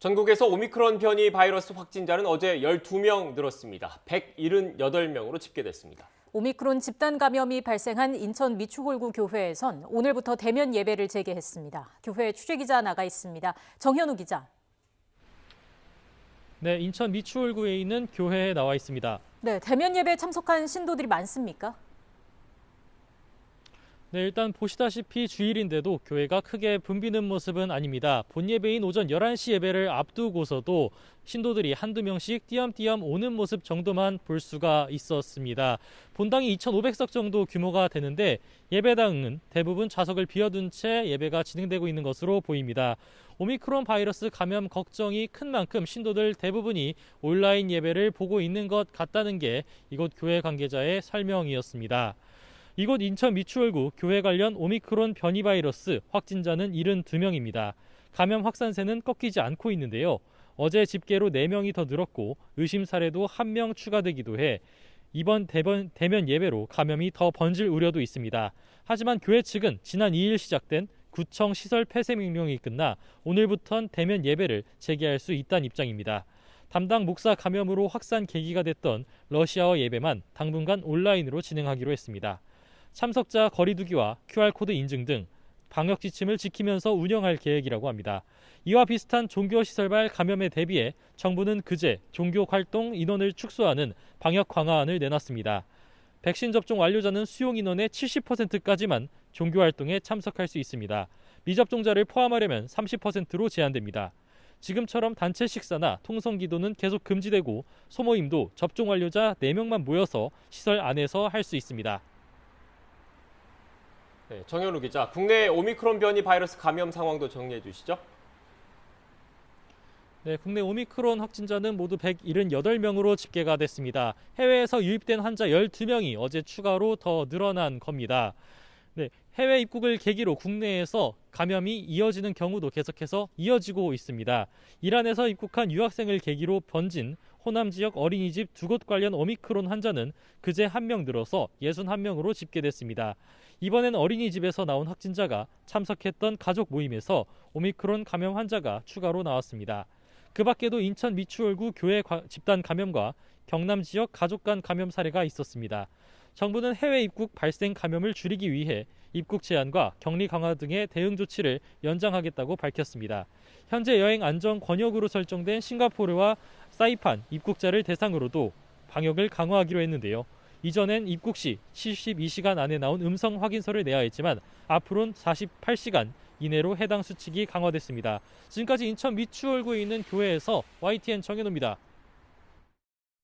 전국에서 오미크론 변이 바이러스 확진자는 어제 12명 늘었습니다. 178명으로 집계됐습니다. 오미크론 집단 감염이 발생한 인천 미추홀구 교회에선 오늘부터 대면 예배를 재개했습니다. 교회 취재기자 나가 있습니다. 정현우 기자. 네, 인천 미추홀구에 있는 교회에 나와 있습니다. 네, 대면 예배에 참석한 신도들이 많습니까? 네, 일단 보시다시피 주일인데도 교회가 크게 붐비는 모습은 아닙니다. 본 예배인 오전 11시 예배를 앞두고서도 신도들이 한두 명씩 띄엄띄엄 오는 모습 정도만 볼 수가 있었습니다. 본당이 2,500석 정도 규모가 되는데 예배당은 대부분 좌석을 비워둔 채 예배가 진행되고 있는 것으로 보입니다. 오미크론 바이러스 감염 걱정이 큰 만큼 신도들 대부분이 온라인 예배를 보고 있는 것 같다는 게 이곳 교회 관계자의 설명이었습니다. 이곳 인천 미추홀구 교회 관련 오미크론 변이 바이러스 확진자는 72명입니다. 감염 확산세는 꺾이지 않고 있는데요. 어제 집계로 4명이 더 늘었고 의심 사례도 1명 추가되기도 해 이번 대면 예배로 감염이 더 번질 우려도 있습니다. 하지만 교회 측은 지난 2일 시작된 구청 시설 폐쇄 명령이 끝나 오늘부턴 대면 예배를 재개할 수 있다는 입장입니다. 담당 목사 감염으로 확산 계기가 됐던 러시아어 예배만 당분간 온라인으로 진행하기로 했습니다. 참석자 거리두기와 QR코드 인증 등 방역 지침을 지키면서 운영할 계획이라고 합니다. 이와 비슷한 종교시설발 감염에 대비해 정부는 그제 종교활동 인원을 축소하는 방역 강화안을 내놨습니다. 백신 접종 완료자는 수용 인원의 70%까지만 종교활동에 참석할 수 있습니다. 미접종자를 포함하려면 30%로 제한됩니다. 지금처럼 단체 식사나 통성기도는 계속 금지되고 소모임도 접종 완료자 4명만 모여서 시설 안에서 할 수 있습니다. 네, 정현우 기자, 국내 오미크론 변이 바이러스 감염 상황도 정리해 주시죠. 네, 국내 오미크론 확진자는 모두 178명으로 집계가 됐습니다. 해외에서 유입된 환자 12명이 어제 추가로 더 늘어난 겁니다. 네, 해외 입국을 계기로 국내에서 감염이 이어지는 경우도 계속해서 이어지고 있습니다. 이란에서 입국한 유학생을 계기로 번진 호남 지역 어린이집 2곳 관련 오미크론 환자는 그제 1명 늘어서 61명으로 집계됐습니다. 이번엔 어린이집에서 나온 확진자가 참석했던 가족 모임에서 오미크론 감염 환자가 추가로 나왔습니다. 그 밖에도 인천 미추홀구 교회 집단 감염과 경남 지역 가족 간 감염 사례가 있었습니다. 정부는 해외 입국 발생 감염을 줄이기 위해 입국 제한과 격리 강화 등의 대응 조치를 연장하겠다고 밝혔습니다. 현재 여행 안전 권역으로 설정된 싱가포르와 사이판 입국자를 대상으로도 방역을 강화하기로 했는데요. 이전엔 입국 시 72시간 안에 나온 음성 확인서를 내야 했지만 앞으로는 48시간 이내로 해당 수칙이 강화됐습니다. 지금까지 인천 미추홀구에 있는 교회에서 YTN 정현우입니다.